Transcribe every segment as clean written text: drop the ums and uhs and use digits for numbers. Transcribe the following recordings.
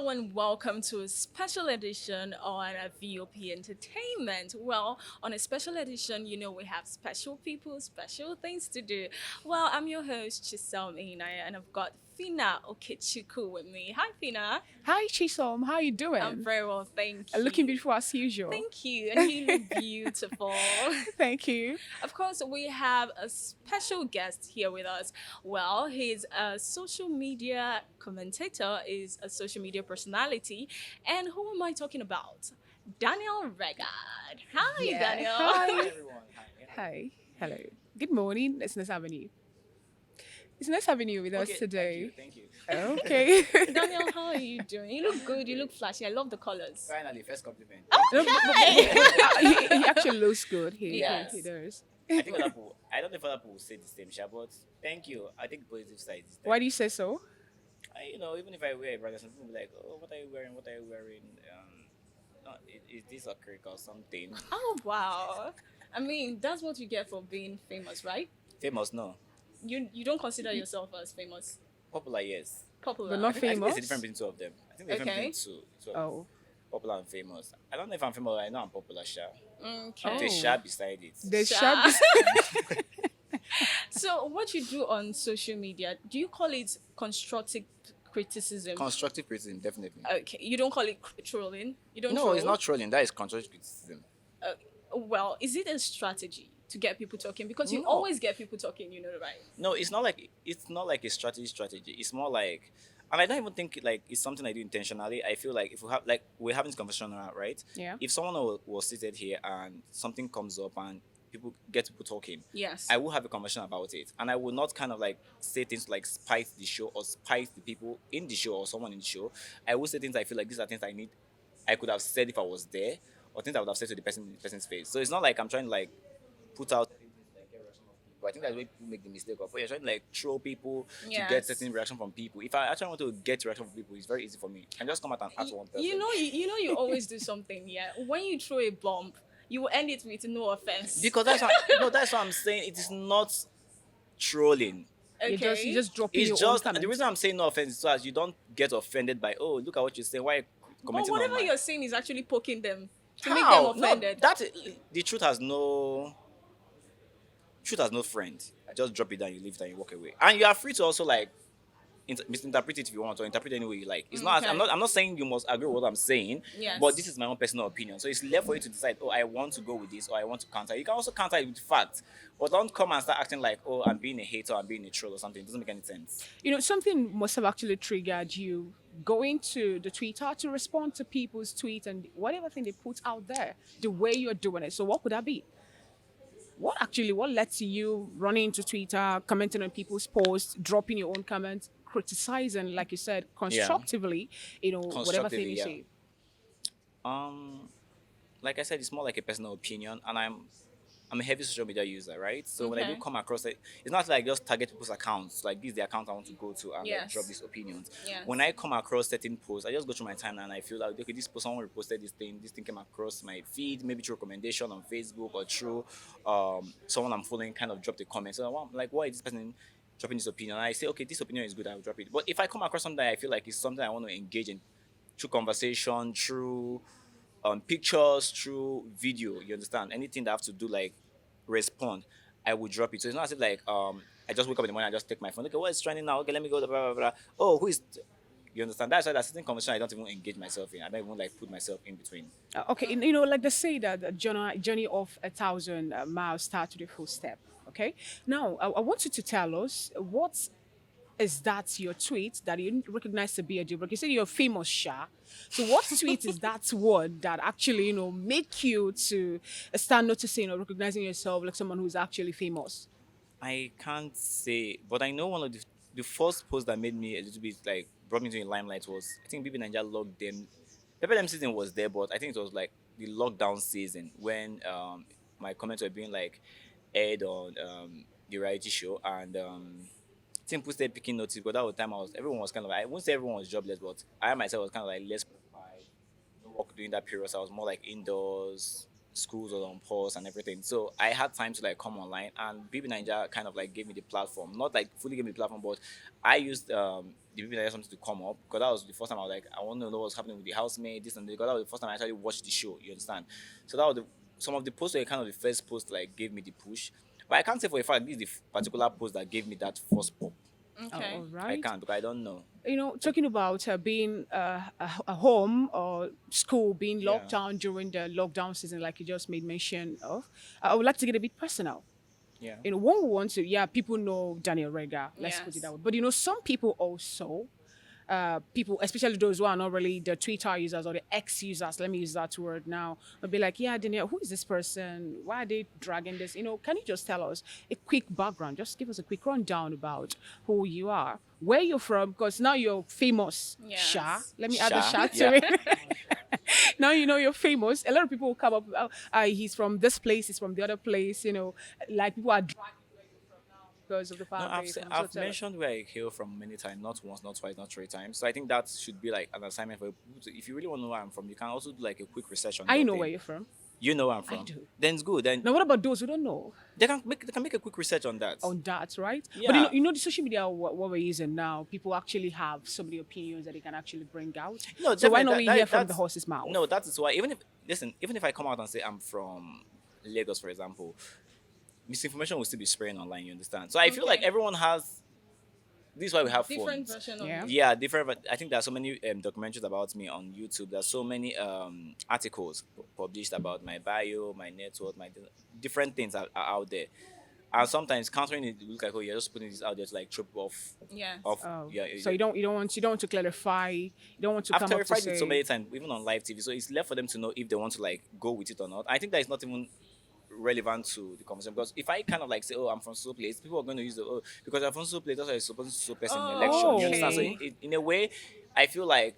and welcome to a special edition on a VOP Entertainment. Well, on a special edition, we have special people, special things to do. Well, I'm your host, Chisel Inaya, and I've got Fina Okechuku with me. Hi, Fina. Hi Chisom, how you I'm doing? very well, thank Looking you. beautiful as usual. Thank you, and you look beautiful. Thank you. Of course, we have a special guest here with us. Well, he's a social media commentator, is a social media personality. And who am I talking about? Daniel Regha. Hi, Yeah. Daniel. Hi. Hi. Hello. Good morning. It's nice having you. It's nice having you with us Okay, today. thank you. Okay. Daniel, how are you doing? You look good. You look flashy. I love the colors. Finally, first compliment. No, he actually looks good. He Yes. he does. I think other people, I don't know if other people will say the same, Sha, but thank you. I think positive side is that, Why do you say so? even if I wear a brother, some people will be like, oh, what are you wearing? What are you wearing? No, is this a cake or something? Oh, wow. I mean, that's what you get for being famous, right? Famous, no. You don't consider yourself as famous, Popular, yes. popular. But not I think there's a famous. difference between two of them. I think there's a difference between two Oh. popular and famous. I don't know if I'm famous, but I know I'm popular, Sha. Okay. There's Oh. Sha beside it. There's Sha. sharp. So, what you do on social media, do you call it constructive criticism? Constructive criticism, definitely. Okay, you don't call it trolling. You don't. No, troll? it's not trolling. That is constructive criticism. Well, is it a strategy to get people talking? Because you No. always get people talking. You know, right? No, it's not like a strategy. It's more like, and I don't even think like it's something I do intentionally. I feel like if we have like we're having this conversation now, right? Yeah. If someone was seated here and something comes up and people talking, Yes. I will have a conversation about it, and I will not kind of like say things like spice the show or spice the people in the show or someone in the show. I will say things I feel like these are things I could have said if I was there, or things I would have said to the person in the person's face. So it's not like I'm trying to like put out things like get reaction of people. I think that's where people make the mistake of, oh, you're trying to like troll people to get Yes. certain reaction from people. If I actually want to get reaction from people, it's very easy for me. I can just come out and ask one person. You always do something. Yeah. When you throw a bomb, you will end it with no offense. Because that's what I'm saying. It is not trolling. okay. You just dropping It's your just own the comments. reason I'm saying no offense is so as you don't get offended by, oh, look at what you're saying. Why are you but commenting on whatever my you're saying is actually poking them to make How? them offended. No, that the truth has no friend. I just drop it down, you leave it, and you walk away. And you are free to also like misinterpret it if you want, or interpret it any way you like. It's not. Okay. I'm not saying you must agree with what I'm saying. Yes. But this is my own personal opinion. So it's left for you to decide. Oh, I want to go with this, or I want to counter. You can also counter it with facts, but don't come and start acting like, oh, I'm being a hater, I'm being a troll or something. It doesn't make any sense. Something must have actually triggered you going to the Twitter to respond to people's tweets and whatever thing they put out there, the way you're doing it. So what could that be? What led to you running into Twitter, commenting on people's posts, dropping your own comments, criticizing, like you said, constructively, whatever thing Constructively, you yeah. say. Like I said, it's more like a personal opinion, and I'm a heavy social media user, right? So when I do Okay. come across it, it's not like I just target people's accounts. Like this is the account I want to go to and like, Yes. drop these opinions. Yes. When I come across certain posts, I just go through my timeline and I feel like okay, this post someone reposted this thing came across my feed, maybe through recommendation on Facebook or through someone I'm following kind of dropped a comment. So I'm like, why is this person dropping this opinion? And I say, okay, this opinion is good, I'll drop it. But if I come across something that I feel like it's something I want to engage in through conversation, through pictures, through video, you understand? Anything that I have to do like respond, I would drop it. So it's not as if like I just wake up in the morning, I just take my phone. Okay, what is trending now? Okay, let me go to blah blah blah. Oh, who is you understand? That's why that certain conversation I don't even engage myself in. I don't even like put myself in between. Okay, like they say that the journey of 1,000 miles starts with a full step. Okay, now I want you to tell us what is that your tweet that you didn't recognize to be a deal breaker? You said you're famous, Sha. So what tweet is that word that actually, make you to start noticing or recognizing yourself like someone who's actually famous? I can't say, but I know one of the first post that made me a little bit like brought me to the limelight was I think Bibi Nigeria logged them. Pepper them season was there, but I think it was like the lockdown season when my comments were being like aired on the reality show and think people started picking notice because that was the time everyone was kind of I won't say everyone was jobless, but I myself was kind of like less prepared, no work during that period. So I was more like indoors, schools was on pause and everything. So I had time to like come online, and BB Nigeria kind of like gave me the platform. Not like fully gave me the platform, but I used the BB Nigeria something to come up, because that was the first time I was like, I want to know what's happening with the housemaid, this and that. Because that was the first time I actually watched the show. You understand? So that was some of the posts were kind of the first post like gave me the push. But I can't say for a fact this is the particular post that gave me that first pop. Oh, Okay. all I right. can't, because I don't know. Talking about being a home or school being Yeah. locked down during the lockdown season, like you just made mention of, I would like to get a bit personal. Yeah. One who wants to, yeah, people know Daniel Regha, let's put it that Yes. way. But some people also, people, especially those who are not really the Twitter users or the X users, let me use that word now, will be like, yeah, Daniel, who is this person? Why are they dragging this? Can you just tell us a quick background? Just give us a quick rundown about who you are, where you're from, because now you're famous. Sha, Yes. let me add the Sha Yeah. to it. Now you're famous. A lot of people will come up, he's from this place, he's from the other place, like people are dragging where you're from now because of the No, fact that you're from. So I've tell us. mentioned where I hail from many times, not once, not twice, not three times. So I think that should be like an assignment for people. If you really want to know where I'm from, you can also do like a quick research on I your know thing. where you're from. You know where I'm I from. do. Then it's good. Then Now, what about those who don't know they can make a quick research on that. on that, right? But Yeah. the social media what we're using now, people actually have so many opinions that they can actually bring out. No, So why definitely. not we hear from the horse's mouth? No, that is why. Even if I come out and say I'm from Lagos, for example, misinformation will still be spreading online. You understand? So I feel like Okay. everyone has. This is why we have Different phones. version of Yeah. you. Yeah, different. But I think there are so many documentaries about me on YouTube. There's so many articles published about my bio, my network, my different things are out there. And sometimes countering it look like, oh, you're just putting this out there to like trip Yes. off. Oh, Yeah, so you don't want to clarify. You don't want to I've come up to clarified it so say. many times, even on live TV. So it's left for them to know if they want to like go with it or not. I think that is not even relevant to the conversation, because if I kind of like say, oh, I'm from so place, people are going to use the, oh, because I'm from so place, that's why you're supposed to so person in the election. You understand? So Okay. in a way, I feel like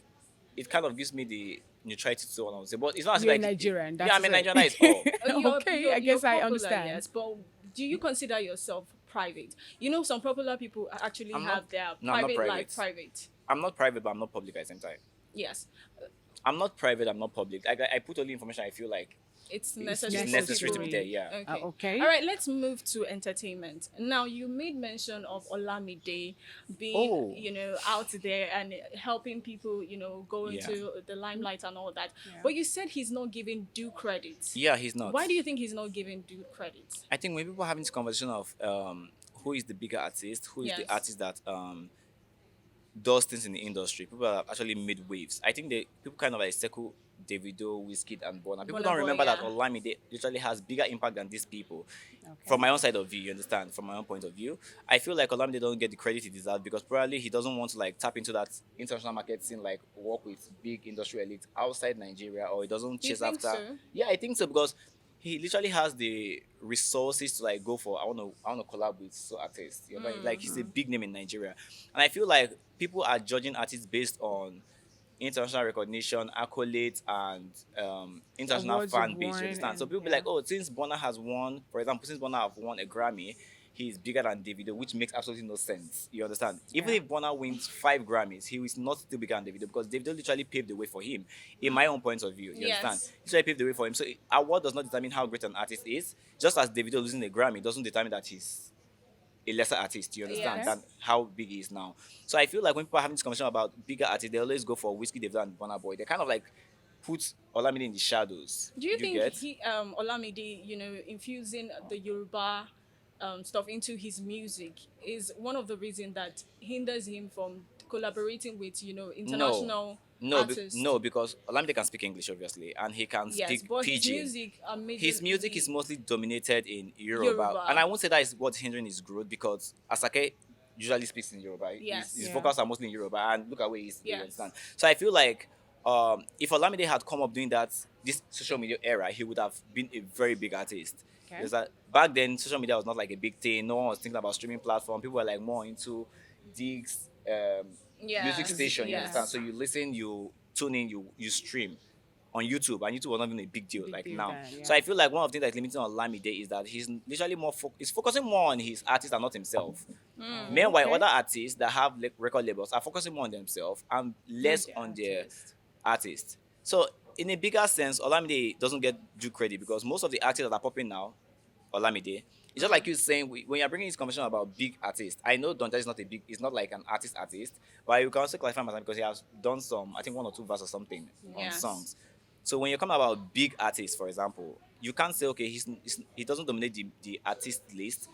it kind of gives me the neutrality to what I would say, but it's not as if You're a like Nigerian. yeah, That's I'm a it. Nigerian. That is all. Okay, I guess I popular, understand. yes, but do you consider yourself private? Some popular people actually I'm have not. their No, I'm not private life private. private. I'm not private, but I'm not public at the same time. Yes, I'm not private. I'm not public. I put all the information I feel like it's it's necessary for necessary to people. be there. Yeah. Okay. Okay. All right, let's move to entertainment. Now, you made mention of Olamide being, Oh. out there and helping people, go Yeah. into the limelight and all that. Yeah. But you said he's not giving due credit. Yeah, he's not. Why do you think he's not giving due credit? I think when people are having this conversation of who is the bigger artist, who is Yes. the artist that does things in the industry, people have actually made waves. I think people kind of like circle Davido, Wizkid, and Burna. People Burna don't Boy, remember that yeah. Olamide literally has bigger impact than these people. Okay. From my own side of view, you understand? From my own point of view, I feel like Olamide don't get the credit he deserves, because probably he doesn't want to like tap into that international market scene, like work with big industry elites outside Nigeria, or he doesn't You chase think after. so? Yeah, I think so, because he literally has the resources to like go for I want to collab with so artists. You know, like he's a big name in Nigeria, and I feel like people are judging artists based on international recognition, accolades, and international Awards fan you've base. won You understand? So and people be yeah. like, oh, since Bonner has won, for example, since Bonner have won a Grammy, he's bigger than Davido, which makes absolutely no sense. You understand? Even Yeah. if Bonner wins 5 Grammys, he is not still bigger than Davido, because Davido literally paved the way for him. In my own point of view, you Yes. understand? He literally paved the way for him. So award does not determine how great an artist is. Just as Davido losing a Grammy doesn't determine that he's a lesser artist, you understand, Yes. than how big he is now. So I feel like when people are having this conversation about bigger artists, they always go for Whiskey, Davido, and Burna Boy. They kind of like put Olamide in the shadows. Do you think get? Olamide, infusing the Yoruba stuff into his music is one of the reasons that hinders him from collaborating with, international artists? No, because Olamide can speak English, obviously, and he can Yes, speak but pidgin. His music is mostly dominated in Yoruba. Yoruba. And I won't say that is what's hindering his growth, because Asake usually speaks in Yoruba. Yes. His Yeah. vocals are mostly in Yoruba, and look at where he's. You Yes. understand? So I feel like if Olamide had come up doing that this social media era, he would have been a very big artist. Okay. Is that back then social media was not like a big thing. No one was thinking about streaming platform. People were like more into digs, music Yes, station. You yes. understand? So you listen, you tune in, you stream on YouTube, and YouTube was not even a big deal Big like deal now. then, So yeah. I feel like one of the things that's limiting on Lamide is that he's literally he's focusing more on his artist and not himself. Meanwhile, Okay. other artists that have record labels are focusing more on themselves and less the on their artist. artist. So in a bigger sense, Olamide doesn't get due credit because most of the artists that are popping now, Olamide, it's just like you saying when you're bringing this conversation about big artists. I know Don Jazzy is not a big, it's not like an artist, but you can also clarify myself because he has done some, I think one or two verses or something on Yes. songs. So when you come about big artists, for example, you can't say okay, he doesn't dominate the artist list,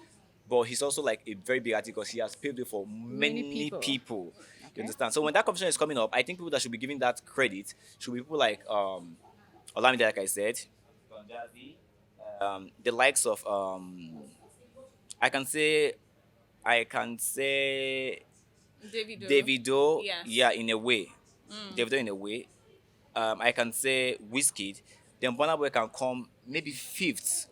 but he's also like a very big artist because he has paved way for Many many people. people. You Okay. understand? So when that conversation is coming up, I think people that should be giving that credit should be people like Olamide, like I said, Don Jazzy, the likes of I can say I can say Davido. Davido, Yes. yeah, in a way. Davido in a way. I can say Wizkid. Then Burna Boy can come maybe fifth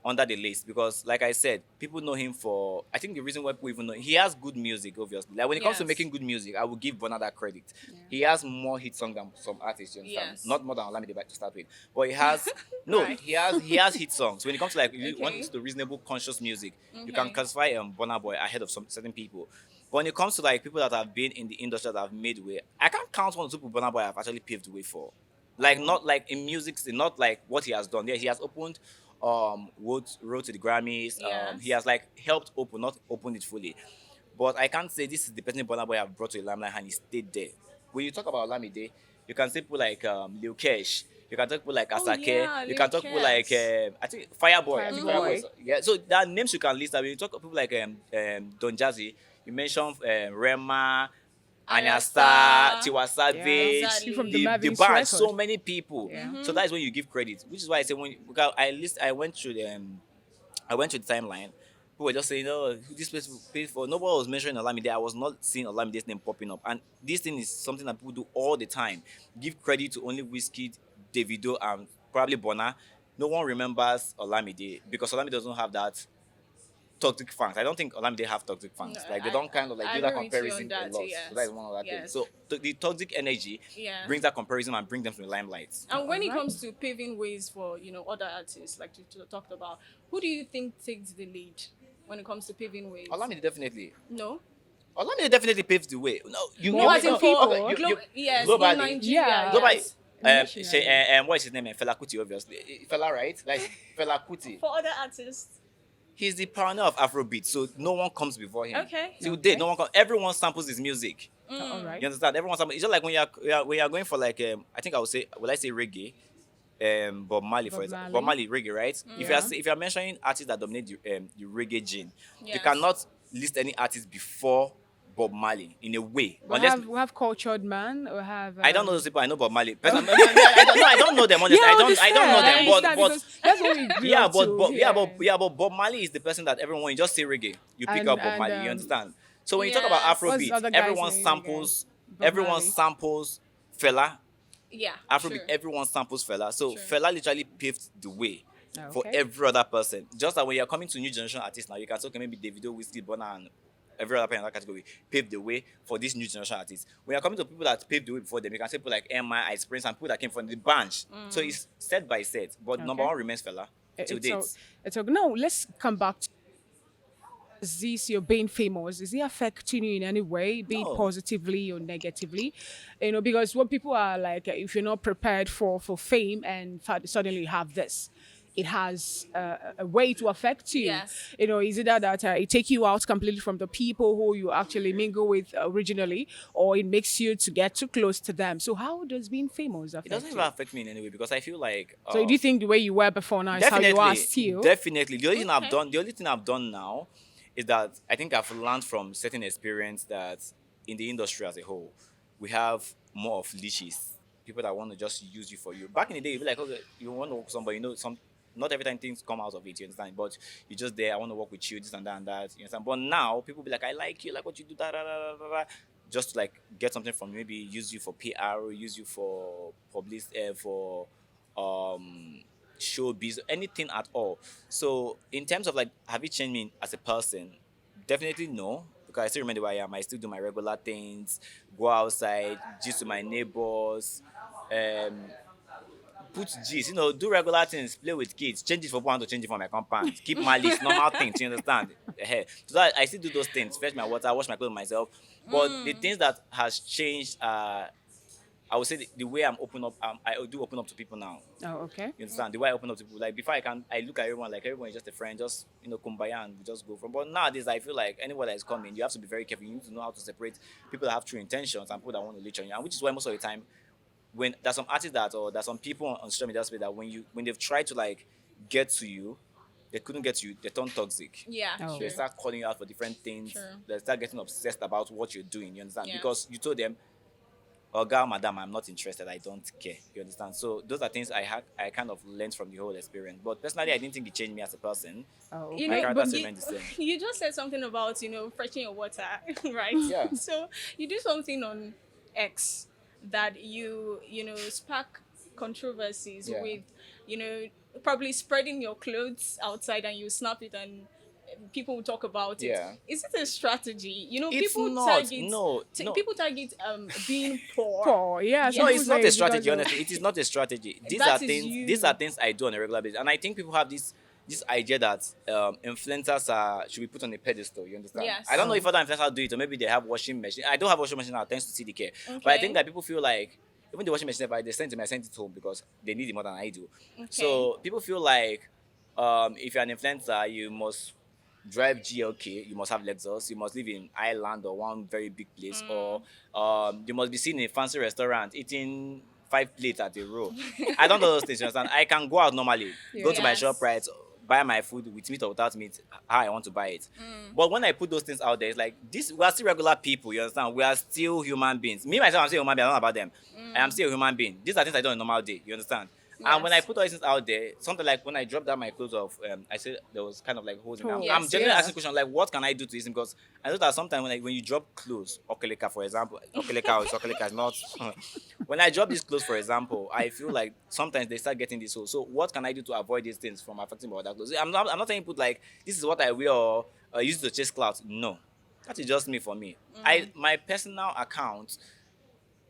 under the list because, like I said, people know him for. I think the reason why people even know he has good music. Obviously, like when it comes to Yes. making good music, I will give Burna that credit. He has more hit songs than some artists. You understand? Yes. Not more than Olamide to start with, but he has no. Right. He has hit songs. When it comes to like you want to Okay. listen to reasonable conscious music, you can Okay. classify Burna Boy ahead of some certain people. But when it comes to like people that have been in the industry that have made way, I can't count one or two people Burna Boy have actually paved the way for. Like not like in music, not like what he has done. Yeah, he has opened road to the Grammys. He Yes. has like helped open, not opened it fully. But I can't say this is the person Burna Boy have brought to the limelight and he stayed there. When you talk about Olamide, you can say people like Lil Kesh, you can talk people like Oh Asake, yeah, you Lil can talk people like Kes. I think Fireboy. I think Fireboy. Fireboy. Is, yeah. So there are names you can list. I mean, you talk about people like Don Jazzy. You mentioned Rema, Anya Star, Ayasta. Tiwa Savage, See from Exactly. the the Marvin's band, so record. many people. Yeah. So that is when you give credit, which is why I say when because I went through I went to the timeline. People were just saying, "Oh, who this place paid for." Nobody was mentioning Olamide. I was not seeing Olamide's name popping up, and this thing is something that people do all the time. Give credit to only Wizkid, Davido, and probably Bona. No one remembers Olamide because Olamide doesn't have that toxic fans. I don't think Olamide have toxic No, fans. Like they don't kind of like I do that agree with you on comparison a that. lot. So that is Yes. one other thing. Yes. So the toxic energy Yeah. brings that comparison and bring them to the limelight. And when All it right. comes to paving ways for other artists, like you talked about, who do you think takes the lead when it comes to paving ways? Olamide definitely. No, Olamide definitely paves the way. No, no, as in Most for people. okay, yes, in globally. Nigeria, Yeah. Globally, yes. what is his name? Fela Kuti, obviously. Fela, right? Like Fela Kuti. For other artists, He's the pioneer of Afrobeat, so no one comes before him. okay. Till Okay. date, no one comes. Everyone samples his music. All right. You understand? Everyone samples. It's just like when you're going for like I think I would say will I say reggae, Bob Marley for Bob example, Bob Marley. Marley reggae, right? Yeah. If you're mentioning artists that dominate the reggae gene, you Yes. cannot list any artist before Bob Marley in a way, We unless have cultured man. We have. I don't know those people. I know Bob Marley. I don't know them honestly. Yeah, I don't know them. I But understand because that's what we grew yeah, up to hear. but Bob Marley is the person that everyone when you just say reggae, you pick And- up Bob and, Marley. You understand? So when you talk about Yes. What's the Afrobeat, other guy's everyone name samples again? Bob everyone Marley. samples Fela. Yeah, Afrobeat, sure. everyone samples Fela. So Sure. Fela literally paved the way for Okay. every other person. Just like when you're coming to new generation artists now, you can talk maybe Davido, Wizkid, Burna, and every other person in that category paved the way for this new generation artists. When you're coming to people that paved the way before them, you can say people like Emma, Ice Prince, and people that came from the bunch. So it's set by set. But number Okay. one remains Fela till It's date. no. Let's come back to this. You're being famous. Is it affecting you in any way, be it No. positively or negatively? Because when people are like, if you're not prepared for fame and suddenly you have this, it has a way to affect you. Yes. Is it that it take you out completely from the people who you actually mingle with originally, or it makes you to get too close to them? So how does being famous It affect doesn't you? even affect me in any way because I feel like So do you think the way you were before now is how you are still? definitely. Okay. The only thing I've done now is that I think I've learned from certain experience that in the industry as a whole, we have more of leashes. People that want to just use you for you. Back in the day, you'd be like, okay, you want to work with somebody, not every time things come out of it, you understand? But you're just there, I want to work with you, this and that and that, you understand? But now people be like, I like you, like what you do, da da da da da. Da. Just to like get something from you, maybe use you for PR or use you for for showbiz, anything at all. So in terms of like, have it changed me as a person? Definitely no, because I still remember where I am. I still do my regular things, go outside, gist to my neighbors, um, put G's, do regular things, play with kids, change it for one to change it for my compound, keep my list, normal things, you understand? So that I still do those things, fetch my water, wash my clothes myself. But the things that has changed I would say the way I'm open up, I do open up to people now. Oh, okay. You understand? The way I open up to people, like before I look at everyone like everyone is just a friend, just kumbaya and we just go from. But nowadays, I feel like anyone that is coming, you have to be very careful. You need to know how to separate people that have true intentions and people that want to leech on you, and which is why most of the time, when there's some artists that or there's some people on social media space that when they've tried to like get to you, they couldn't get to you, they turn toxic. Yeah, Oh. They true. start calling you out for different things. True. They start getting obsessed about what you're doing. You understand? Yeah. Because you told them, "Oh, girl, madam, I'm not interested. I don't care." You understand? So those are things I kind of learned from the whole experience. But personally, I didn't think it changed me as a person. Oh, You My know, character but still you, remained the same. you just said something about fetching your water, right? Yeah. So you do something on X that spark controversies Yeah. with you know probably spreading your clothes outside and you snap it and people will talk about it. Yeah. Is it a strategy? It's People not. tag it. No, no. People tag it being poor. Poor, yeah. No, No, some it's people not say a strategy. because of- Honestly, it is not a strategy. These That are is things. you. These are things I do on a regular basis, and I think people have this idea that influencers should be put on a pedestal. You understand? Yes. I don't know if other influencers do it, or maybe they have washing machine. I don't have washing machine. I tend to CDK, but I Okay. think that people feel like even the washing machine, if they send it to me, I send it home because they need it more than I do. Okay. So people feel like if you're an influencer, you must drive GLK, you must have Lexus, you must live in Ireland or one very big place, or you must be seen in a fancy restaurant eating 5 plates at a row. I don't know those things, you understand? I can go out normally, go to my Yes. shop, right, buy my food with meat or without meat, how I want to buy it. But when I put those things out there, it's like this: we are still regular people, you understand? We are still human beings. Me myself, I'm still a human being. I don't know about them. I am still a human being. These are things I do on a normal day. You understand? And when I Yes. put all these things out there, something like when I dropped down my clothes off, I said there was kind of like holes in them. Holes. I'm Yes, generally yeah. asking questions like, what can I do to this? Because I know that sometimes when you drop clothes, okeleka for example, okeleka is not. When I drop these clothes, for example, I feel like sometimes they start getting this hole. So what can I do to avoid these things from affecting my other clothes? I'm not saying put like this is what I wear or use it to chase clouds. No, that is just me for me. My personal account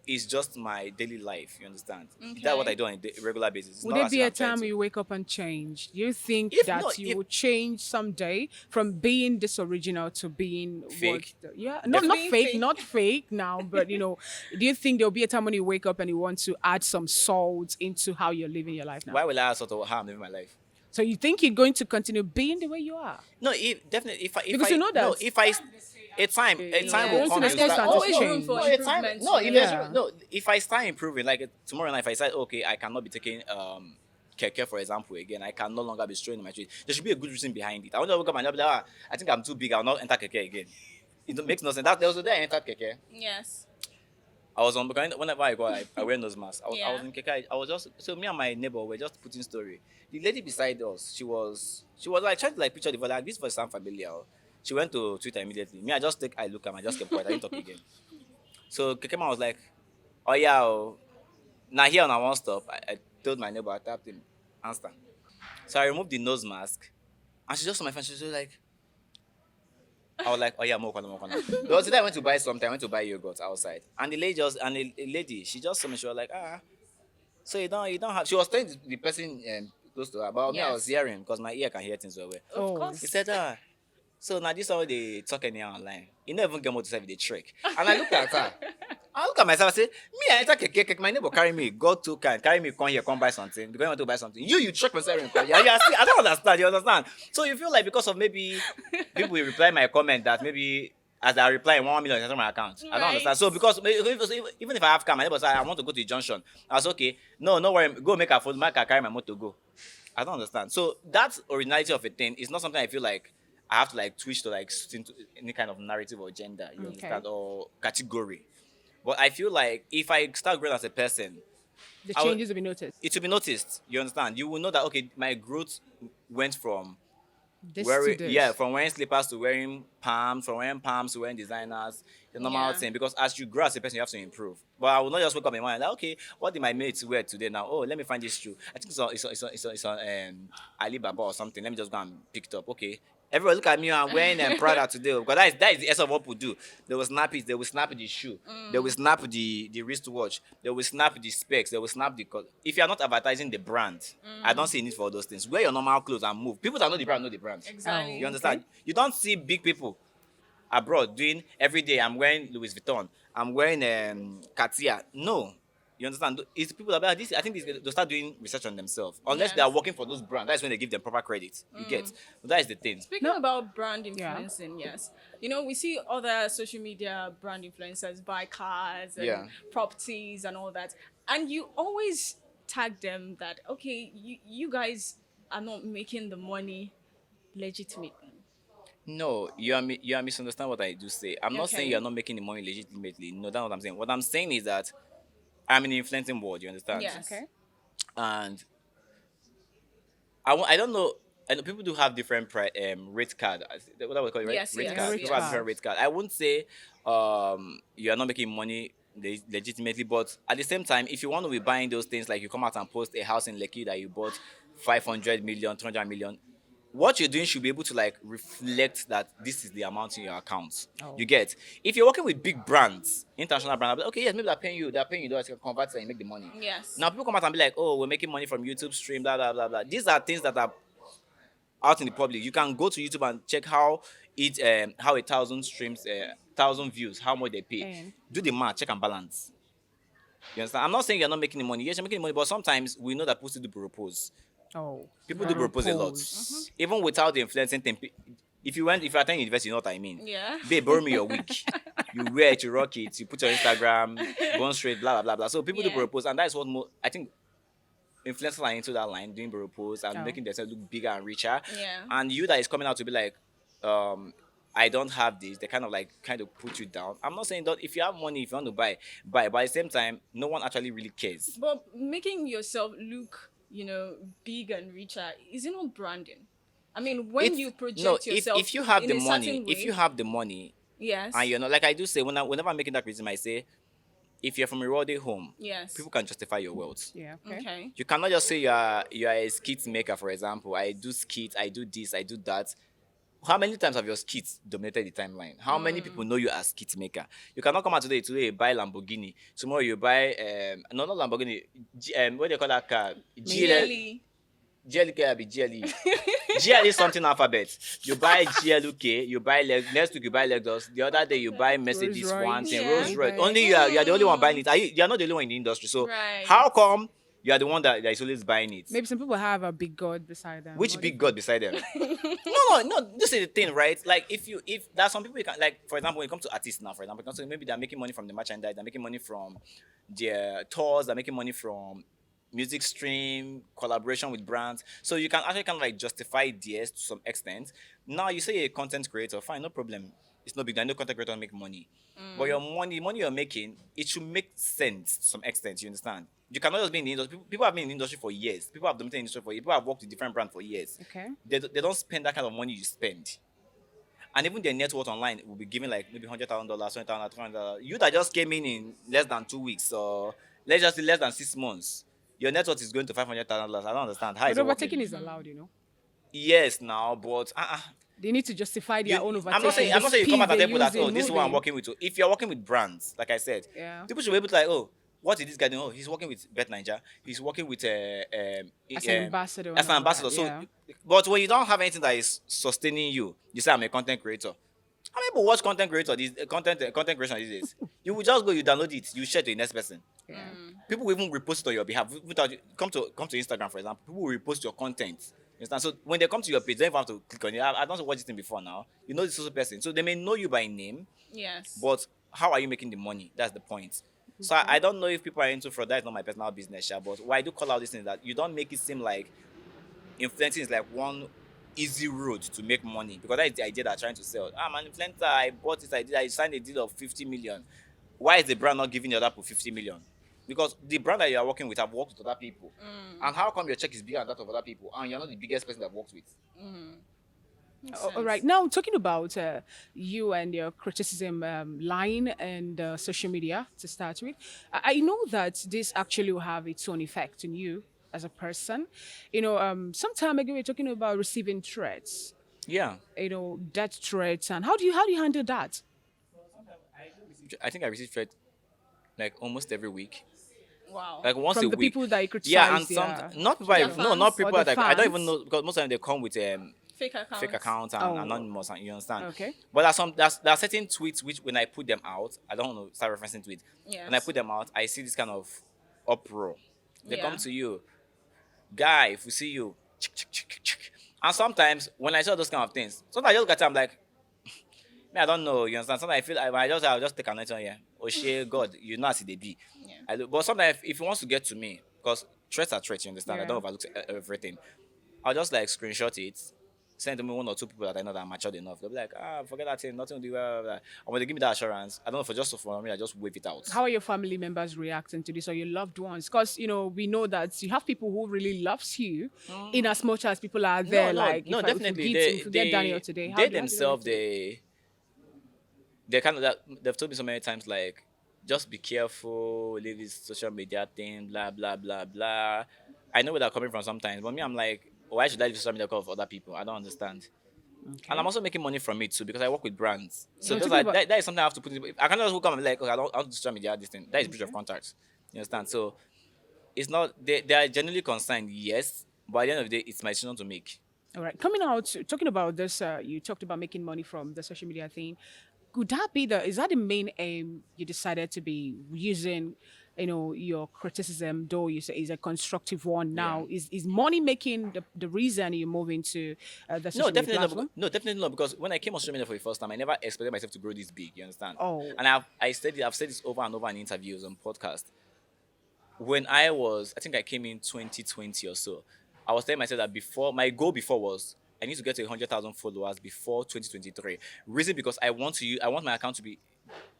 is just my daily life. You understand? That's what Okay. I do on a regular basis. It's Would not there as be if a I'm trying time to- you wake up and change? Do you think If that not, you if- will change someday from being this original to being Fake? yeah, not Being fake, fake. not fake now, but do you think there'll be a time when you wake up and you want to add some salt into how you're living your life now? Why will I sort of how I'm living my life? So you think you're going to continue being the way you are? No, definitely. If Because I, you know that- no, if I, a time Yeah. will come. There's you start- always room change. for No, a time. improvement. No, if Yeah. there's no, if I start improving, like tomorrow night, if I say okay, I cannot be taking keke for example again, I can no longer be strolling in my street. There should be a good reason behind it. I want to wake up and be like, I think I'm too big. I'll not enter keke again. It makes no sense. That there was a day I entered keke. Yes. I was on because whenever I go, I wear nose mask. I Yeah. was in Keke. I was just so me and my neighbor were just putting story. The lady beside us, she was like trying to like picture the voice like this voice sound familiar. She went to Twitter immediately. Me, I just take I look at him, I just kept quiet. I didn't talk again. So Keke man was like, "Oh yeah, oh. Now here on one stop." I told my neighbor, I tapped him, answer. So I removed the nose mask, and she just saw my friend. She was like. I was like, oh yeah, more corner. There was a day I went to buy something. I went to buy yogurt outside, and the lady, she just saw me. She was like, so you don't have. She was telling the person close to her, but me, I was Yes. hearing because my ear can hear things well. Of Oh. course. He said, so now this how they talk anyhow online. You never even get more to say with the trick. And I looked at her. I look at myself. I say, me, I enter keke. My neighbor carry me. God too kind. Carry me. Come here. Come buy something. Because I want to buy something. You trick myself. Yeah. See, I don't understand. You understand? So you feel like because of maybe people will reply my comment that maybe as I reply 1 million is on my account. I don't Right. understand. So because even if I have car, my neighbor say I want to go to the junction. I was okay. No worry. Go make a phone. Make a carry my motor go. I don't understand. So that originality of a thing is not something I feel like I have to like twitch to like suit into any kind of narrative or gender, you Okay. understand, or category. But I feel like if I start growing as a person, The I will- changes will be noticed. it will be noticed. You understand? You will know that okay, my growth went from This wearing to this. from wearing slippers to wearing palms, from wearing palms to wearing designers, the normal Yeah. thing. Because as you grow as a person, you have to improve. But I will not just wake up in mind like, okay, what did my mates wear today now? Oh, let me find this shoe. I think it's on Alibaba or something. Let me just go and pick it up. Okay. Everyone look at me. I'm wearing Prada today because that is the essence of what people do. They will snap it. They will snap the shoe. They will snap the wristwatch. They will snap the specs. They will snap the. If you are not advertising the brand, I don't see a need for all those things. Wear your normal clothes and move. People that know the brand know the brand. Exactly. You understand? You don't see big people abroad doing every day. I'm wearing Louis Vuitton. I'm wearing Cartier. No, You understand? It's the people that this. I think they'll start doing research on themselves. Unless they are Yes. working for those brands, that's when they give them proper credit. You get? That is the thing. Speaking No. about brand Yeah. influencing, yes. We see other social media brand influencers buy cars and Yeah. properties and all that. And you always tag them that, okay, you guys are not making the money legitimately. No, you are misunderstand what I do say. I'm not saying you are Okay. not making the money legitimately. No, that's what I'm saying. What I'm saying is that I'm in the influencing world. You understand? Yes. Okay. And I don't know. I know people do have different rate card. What I would call it, right? Yes, Rate Yeah, yes, card. rich People have yes. different card. rate card. I wouldn't say you are not making money legitimately, but at the same time, if you want to be buying those things, like you come out and post a house in Lekki that you bought 500 million, 200 million, what you're doing should be able to like reflect that this is the amount in your account. Oh. You get? If you're working with big brands, international brands, okay, yes, maybe they're paying you, dollars, you can convert it and you make the money. Yes. Now people come out and be like, oh, we're making money from YouTube stream, blah blah blah blah. These are things that are out in the public. You can go to YouTube and check how 1,000 streams, 1,000 views, how much they pay. And Do the math, check and balance. You understand? I'm not saying you're not making the money. Yes, you're making the money, but sometimes we know that people still do propose. oh, People do propose a lot, propose. even without the influencing thing. If you attend university, you know what I mean. Yeah. Babe, borrow me your wig. You wear it, you rock it, you put your Instagram, go on straight, blah blah blah blah. So people do Yeah. propose, and that is what I think influencers are into that line, doing propose and Oh. making themselves look bigger and richer. Yeah. And you that is coming out to be like, I don't have this, they kind of put you down. I'm not saying that if you have money, if you want to buy. But at the same time, no one actually really cares. But making yourself look, big and richer, is it not branding? I mean, when It's you no, project if yourself if you have in the a money, certain if you way, have the money, and yes, you're not like I do say whenever I'm making that criticism, I say if you're from a wealthy home, yes, people can justify your wealth. Yeah. Okay. okay, You cannot just say you are a skit maker, for example. I do skits, I do this, I do that. How many times have your skits dominated the timeline? How many people know you as skit maker? You cannot come out today you buy Lamborghini. Tomorrow you buy no, not Lamborghini. What do you call that car? GL, really, GLK be GLE. GL is something alphabet. You buy GLUK, you buy next week you buy Lexus. The other day you buy Rolls Mercedes one Royce. thing, Yeah. Rolls Royce. Maybach. Only you are the only one buying it. You are not the only one in the industry. So Right. how come you are the one that is always buying it? Maybe some people have a big God beside them. Which What do you big think? god beside them? No. This is the thing, right? Like if there are some people you can like, for example, when it comes to artists now, for example, because maybe they're making money from the merchandise, they're making money from their tours, they're making money from music stream, collaboration with brands. So you can actually kind of like justify DS to some extent. Now you say you're a content creator, fine, no problem. It's no big deal. No content creator make money. But your money you're making, it should make sense to some extent. You understand? You cannot just be in the industry. People have been in the industry for years. People have dominated the industry for years. People have worked with different brands for years. Okay. They don't spend that kind of money you spend. And even their net worth online will be giving like maybe $100,000, $20,000, $200. You that just came in less than 2 weeks, or let's just say less than 6 months, your net worth is going to $500,000. I don't understand how But is it overtaking working. is allowed, Yes, now, but They need to justify their own overtaking. I'm not saying you come out and The tell people speed that, oh, they this is what I'm moving. working with. So if you're working with brands, like I said, Yeah. people should be able to like, oh, what is this guy doing? Oh, he's working with Bet Niger. He's working with As an ambassador. as and an all that, ambassador. So, yeah. but when you don't have anything that is sustaining you, you say I'm a content creator. How many people watch content creator? These content creation these days. You will just go, you download it, you share to the next person. Yeah. People will even repost it on your behalf. Without come to Instagram, for example, people will repost your content. You understand? So when they come to your page, they don't even have to click on it. I don't watch this thing before now. You know this social person, so they may know you by name, yes, but how are you making the money? That's the point. So I don't know if people are into fraud. That's not my personal business, Sha, but why I do call out this thing is that you don't make it seem like influencing is like one easy road to make money, because that is the idea they're trying to sell. I'm an influencer, I bought this idea, I signed a deal of 50 million. Why is the brand not giving the other people 50 million? Because the brand that you are working with have worked with other people. And how come your check is bigger than that of other people and you're not the biggest person that worked with? makes All sense. right. Now, talking about you and your criticism line and social media to start with, I know that this actually will have its own effect on you as a person. Some time ago we were talking about receiving threats. Yeah. Death threats, and how do you handle that? I think I receive threat like almost every week. Wow. Like once From a the week. people that you Yeah, and criticize, some yeah. not people Their no, not fans? people Or the that I don't even fans? know, because most of them they come with Fake accounts. fake accounts and Oh. anonymous, and you understand. Okay. But there are certain tweets which when I put them out, I don't want to start referencing to it. Yes. When I put them out, I see this kind of uproar. They come Yeah. to you, guy. If we see you, and sometimes when I saw those kind of things, sometimes I just look at it, I'm like, me, I don't know. You understand? Sometimes I feel like I'll just take an answer here. Oh shit, God, you know as it dey be. Yeah. But sometimes if he wants to get to me, because threats are threats, you understand? I don't Yeah. overlook everything. I'll just like screenshot it, send to me one or two people that I know that are matured enough. They'll be like, forget that thing, nothing will do well. And when they give me that assurance, I don't know for just for me, I just wave it out. How are your family members reacting to this, or your loved ones? Because we know that you have people who really loves you, in as much as people are No, there. no, Like no, if we definitely. get if we get Daniel today, They how do they react themselves, to it? they kind of they've told me so many times like, just be careful, leave this social media thing, blah blah blah blah. I know where they're coming from sometimes, but me, I'm like, why should I leave social media because of other people? I don't understand. And I'm Okay. also making money from it too because I work with brands. So We're Yeah. those talking are about that is something I have to put. I cannot just come and be like, okay, I don't do social media this thing. That is breach of okay. contract. You understand? So it's not they are genuinely concerned, yes, but at the end of the day, it's my decision to make. All right. Coming out, talking about this, you talked about making money from the social media thing. Could that be is that the main aim you decided to be using, your criticism, though you say is a constructive one Yeah. now? Is money making the reason you move into the No, social media definitely not. platform? No, definitely not. Because when I came on social media for the first time, I never expected myself to grow this big. You understand? Oh, And I've said this over and over in interviews on podcasts. When I think I came in 2020 or so. I was telling myself that before my goal before was I need to get to 100,000 followers before 2023. Reason because I want my account to be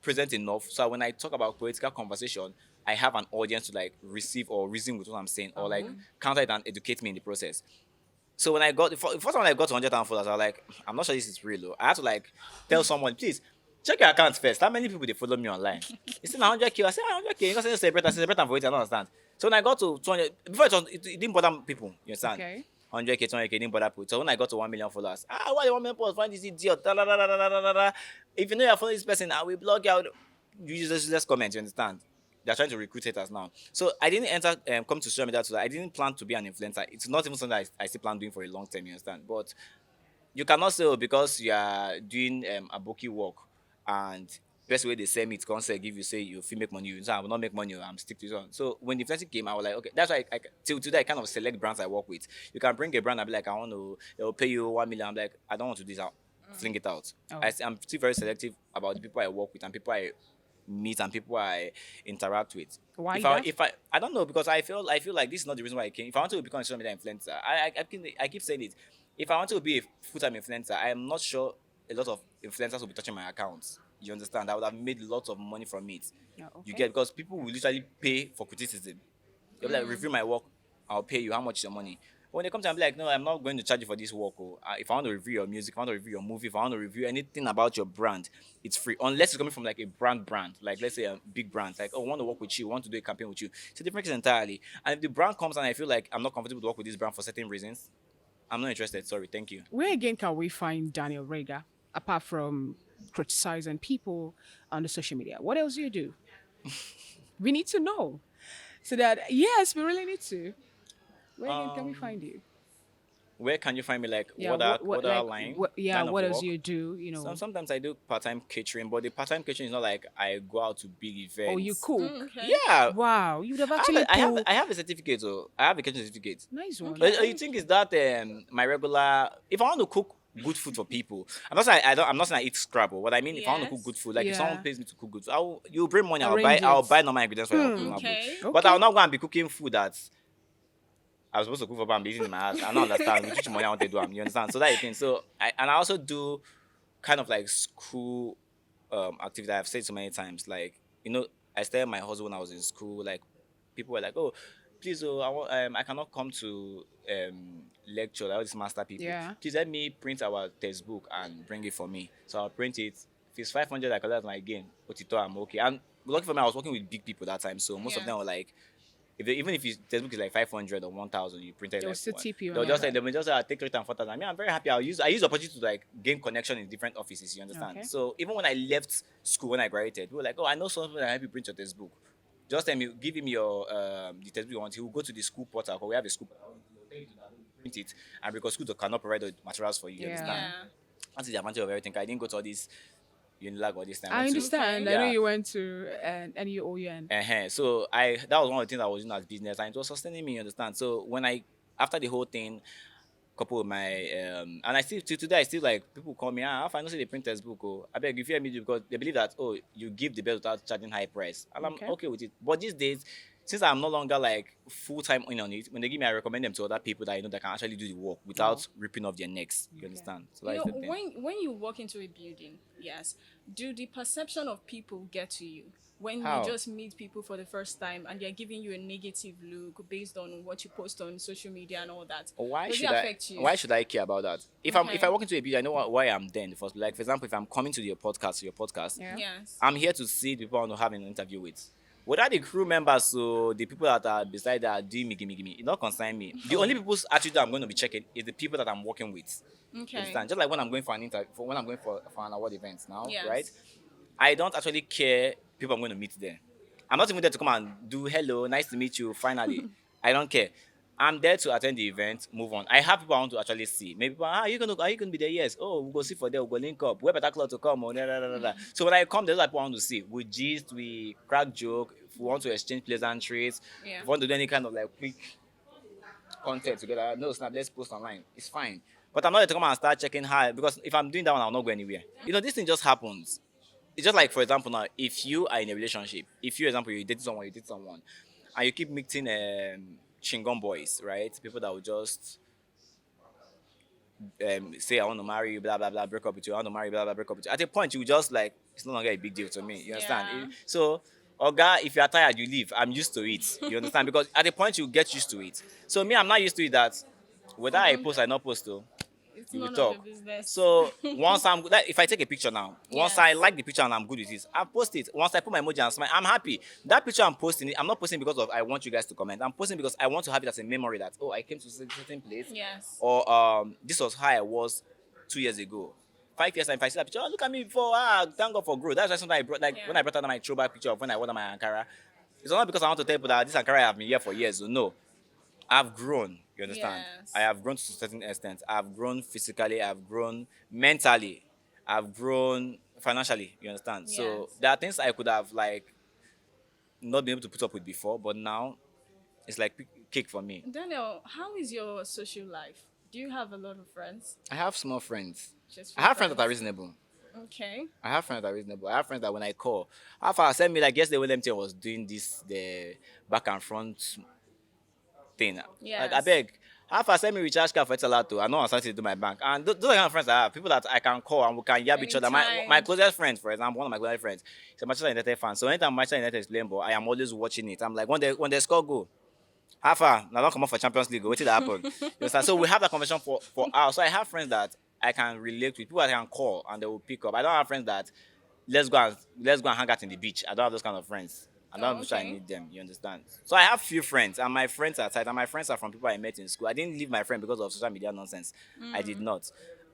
present enough so when I talk about political conversation, I have an audience to like receive or reason with what I'm saying or like counter it and educate me in the process. So when I got the first time I got to 100,000 followers, I was like, I'm not sure this is real. Though. I had to like tell someone, please check your account first. How many people they follow me online? It's in 100K. I said 100K. You can celebrate. I celebrate and for it. I don't understand. So when I got to 200, before it didn't bother people. You understand? okay. 100K, 200K didn't bother people. So when I got to 1 million followers, why the 1 million followers find this idiot? Da, da, da, da, da, da, da, da. If you know you're following this person, I will block you out. You just comment. You understand? They're trying to recruit haters now. So I didn't come to social media. So I didn't plan to be an influencer. It's not even something I still plan doing for a long time. You understand? But you cannot say, because you are doing a bookie work and best way they sell me, it's concert give you say you feel make money. You say I will not make money. I'm stick to this one. So when the influencing came, I was like, okay, that's why till today I kind of select brands I work with. You can bring a brand and be like, I want to, they'll pay you 1 million. I'm like, I don't want to do this. I'll fling it out. Oh. I'm still very selective about the people I work with and people I meet and people I interact with. Why If that? I don't know because I feel like this is not the reason why I came. If I want to become a social media influencer, I keep saying it. If I want to be a full-time influencer, I am not sure a lot of influencers will be touching my accounts. You understand? I would have made lots of money from it. Yeah, You okay. get because people will literally pay for criticism. They'll be like, review my work, I'll pay you. How much is your money? But when they come to me, I'm like, no, I'm not going to charge you for this work. Oh. If I want to review your music, if I want to review your movie, if I want to review anything about your brand, it's free. Unless it's coming from like a brand, like let's say a big brand, like, oh, I want to work with you, I want to do a campaign with you. It's a different case entirely. And if the brand comes and I feel like I'm not comfortable to work with this brand for certain reasons, I'm not interested. Sorry, thank you. Where again can we find Daniel Rega apart from criticizing people on the social media? What else do you do? We need to know. So that yes, we really need to. Where again can we Um, find you? where can you find me? Like, Yeah, what are line yeah, line of what else work? do you do? Sometimes I do part-time catering, but the part-time catering is not like I go out to big Oh, you events. cook. Okay. Yeah, Wow, you would have actually pulled I have a certificate. Oh, I have a catering certificate. nice one. Okay. You think is that my regular? If I want to cook good food for people, I'm not saying I don't. I'm not saying I eat scrap. Or what I mean, if I want to cook Yes. good food, like if someone Yeah. pays me to cook good food, you bring money. Arrange I'll it. buy normal ingredients for your cooking my food. Okay. But I'll Okay. not go and be cooking food that I was supposed to cook for and be eating in my house. I don't understand which money I want to do. You understand? So that's the thing. So I also do kind of like school activity. I've said so many times. Like I started my hustle when I was in school. Like people were like, "Oh, please, I cannot come to lecture. All these master people. Yeah. Please let me print our textbook and bring it for me. So I'll print it. If it's 500, I collect my gain. But I'm okay. And lucky for me, I was working with big people that time. So most of Yeah. them were like, even if your textbook is like 500 or 1,000, you print it They'll like still one. tip you on They'll just say that. they will just say, take 3 and 4,000. I mean, I'm very happy. I use the opportunity to like gain connection in different offices. You understand? Okay. So even when I left school, when I graduated, we were like, oh, I know someone that help you print your textbook. Just tell me, give him your the textbook you want. He will go to the school portal. Because we have a school portal. He'll take it to that, print it, and because school cannot provide the materials for you. You Yeah. understand? Yeah. That's the advantage of everything. I didn't go to all these Unilag or this time. I I went to understand. Okay. I know yeah. you went to NUOUN. So I that was one of the things I was doing as business, and it was sustaining me. You understand? So when I after the whole thing, couple with my and I still till today I still like people call me if I know say they print textbook I beg you fear me because they believe that you give the best without charging high price and I'm Okay. okay with it. But these days, since I'm no longer like full time in on it, when they give me I recommend them to other people that I know that can actually do the work Oh, without ripping off their necks. You okay. understand? So that You is know, the thing. when you walk into a building, yes, do the perception of people get to you? When you How? just meet people for the first time and they're giving you a negative look based on what you post on social media and all that, Why does it should I affect you? why should I care about that? If I Okay. walk into a building, I know why I'm there in the first. Like for example, if I'm coming to your podcast, Yeah. Yes. I'm here to see the people I want to have an interview with. Whether the crew members, so the people that are beside that are doing me, it don't concern me. The Oh, only people's attitude that I'm going to be checking is the people that I'm working with. You Okay. understand? Just like when I'm going for an interview, when I'm going for an award event now, right? Yes. I don't actually care people I'm going to meet there. I'm not even there to come and do hello, nice to meet you, finally. I don't care. I'm there to attend the event, move on. I have people I want to actually see. Maybe people, are you gonna be there? Yes. Oh, we'll go see for there, we'll go link up. Wear better clothes to come. Oh, da, da, da, da, da. So when I come, there's like people I want to see. We gist, we crack joke, if we want to exchange pleasantries, Yeah. if we want to do any kind of like quick content together. No, snap, let's post online. It's fine. But I'm not there to come and start checking high because if I'm doing that one, I'll not go anywhere. This thing just happens. It's just like for example now, if you are in a relationship, if you example you date someone, and you keep meeting chingon boys, right? People that will just say I want to marry you, blah blah blah, break up with you. I want to marry you, blah blah, break up with you. At a point, you just like it's no longer a big deal to me. You understand? Yeah. So, Oga, if you are tired, you leave. I'm used to it. You understand? Because at a point, you get used to it. So me, I'm not used to it. That whether I post or not post, though, It's you will none of your talk. business. So once I'm like, if I take a picture now, once Yes. I like the picture and I'm good with it, I post it. Once I put my emoji and smile, I'm happy. That picture I'm posting it, I'm not posting because of I want you guys to comment. I'm posting because I want to have it as a memory that I came to a certain place, Yes. or this was how I was 2 years ago. 5 years time, if I see that picture, look at me before. Thank God for growth. That's why something I brought. Like Yeah. when I brought out my throwback picture of when I wore my Ankara. It's not because I want to tell people that this Ankara I have been here for years. So no, I've grown. You understand? I Yes. have grown to a certain extent. I've grown physically. I've grown mentally. I've grown financially. You understand? So Yes. there are things I could have like not been able to put up with before, but now it's like cake for me. Daniel, how is your social life? Do you have a lot of friends? I have small friends. Just I few have friends that are friends. reasonable. Okay. I have friends that are reasonable. I have friends that when I call, how far send me like yesterday when MTN was doing this the back and front thing. Like I Yes. beg, half I send me recharge card for Etelato. I know I'm starting to do my bank. And those are the kind of friends I have. People that I can call and we can yab each other. My Anytime. closest friend, for example, one of my closest friends, is a Manchester United fan. So anytime Manchester United is playing ball, I am always watching it. I'm like, when they score goal, how far? Now don't come up for Champions League. What did that happen? You understand? So we have that conversation for hours. So I have friends that I can relate with, people that I can call and they will pick up. I don't have friends that let's go and hang out in the beach. I don't have those kind of friends. I'm Oh, not sure I okay. need them. You understand? So I have few friends, and my friends are tight, and my friends are from people I met in school. I didn't leave my friend because of social media nonsense. I did not.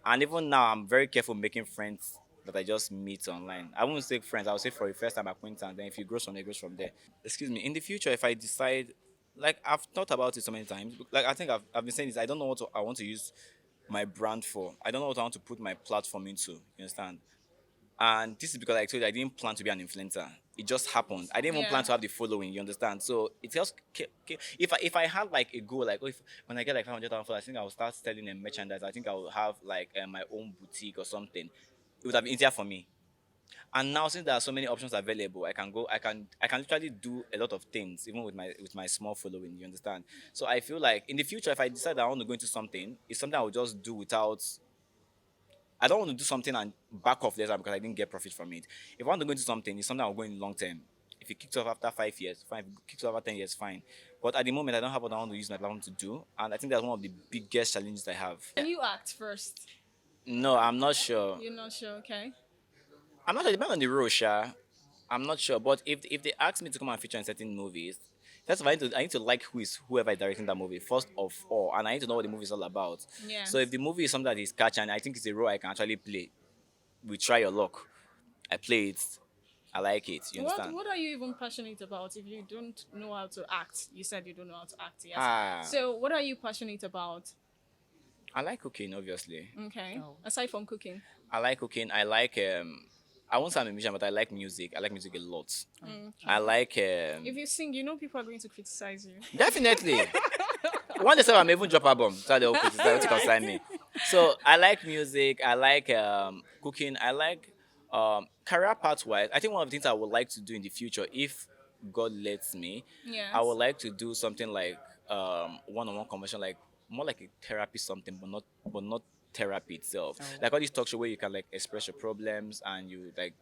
And even now, I'm very careful making friends that I just meet online. I won't say friends. I will say for a first time acquaintance. Then if it grows from there, it grows from there. Excuse me. In the future, if I decide, like I've thought about it so many times. Like I think I've been saying this. I don't know I want to use my brand for. I don't know what I want to put my platform into. You understand? And this is because I told you I didn't plan to be an influencer. It just happened. I didn't even Yeah. plan to have the following. You understand? So it just if I had like a goal, like if when I get like 500,000 followers, I think I will start selling merchandise. I think I will have like my own boutique or something. It would have been easier for me. And now since there are so many options available, I can go. I can literally do a lot of things even with my small following. You understand? So I feel like in the future, if I decide I want to go into something, it's something I will just do without. I don't want to do something and back off later because I didn't get profit from it. If I want to go into something, it's something I'll go in long term. If it kicks off after 5 years, fine. If it kicks off after 10 years, fine. But at the moment, I don't have what I want to use my platform to do, and I think that's one of the biggest challenges I have. Can you act first? No, I'm not sure. You're not sure, okay? I'm not sure. Depending on the role, Sha. I'm not sure. But if they ask me to come and feature in certain movies, first of all, I need to like whoever is directing that movie first of all, and I need to know what the movie is all about. So if Yes. the movie is something that is catchy and I think it's a role I can actually play, we try your luck. I play it. I like it. You What understand? what are you even passionate about if you don't know how to act? You said you don't know how to act, yes. Ah, So what are you passionate about? I like cooking. Obviously, Okay. Oh. Aside from cooking. I like cooking. I like I won't say I'm a musician, but I like music. I like music a lot. Mm. I like If you sing, you know people are going to criticize you. definitely. One day say I'm even drop album, so they'll criticize, they'll consign me. So I like music. I like cooking. I like career path wise. I think one of the things I would like to do in the future, if God lets me, I would Yes. like to do something like one-on-one conversation, like more like a therapy something, but not therapy itself. Oh. Like all these talk show where you can like express your problems and you like.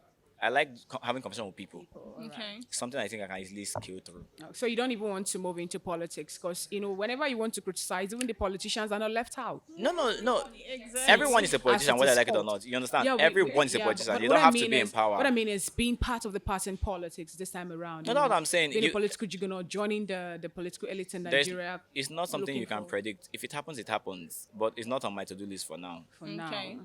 I like having conversation with people. People, all right. Okay. Something I think I can easily scale through. No, so you don't even want to move into politics because whenever you want to criticize, even the politicians are not left out. No, no, no. Exactly. Everyone is a politician, As whether it I is like it or called. not. You understand? Yeah, Everyone is a yeah, politician. but You what don't I have to mean be in is, power. what I mean is being part of the party in politics this time around. No, that's what I'm saying. Being a You, political juggernaut, joining the political elite in there's, Nigeria. it's not something looking you can for- predict. If it happens, it happens. But it's not on my to-do list for now. for now. Okay.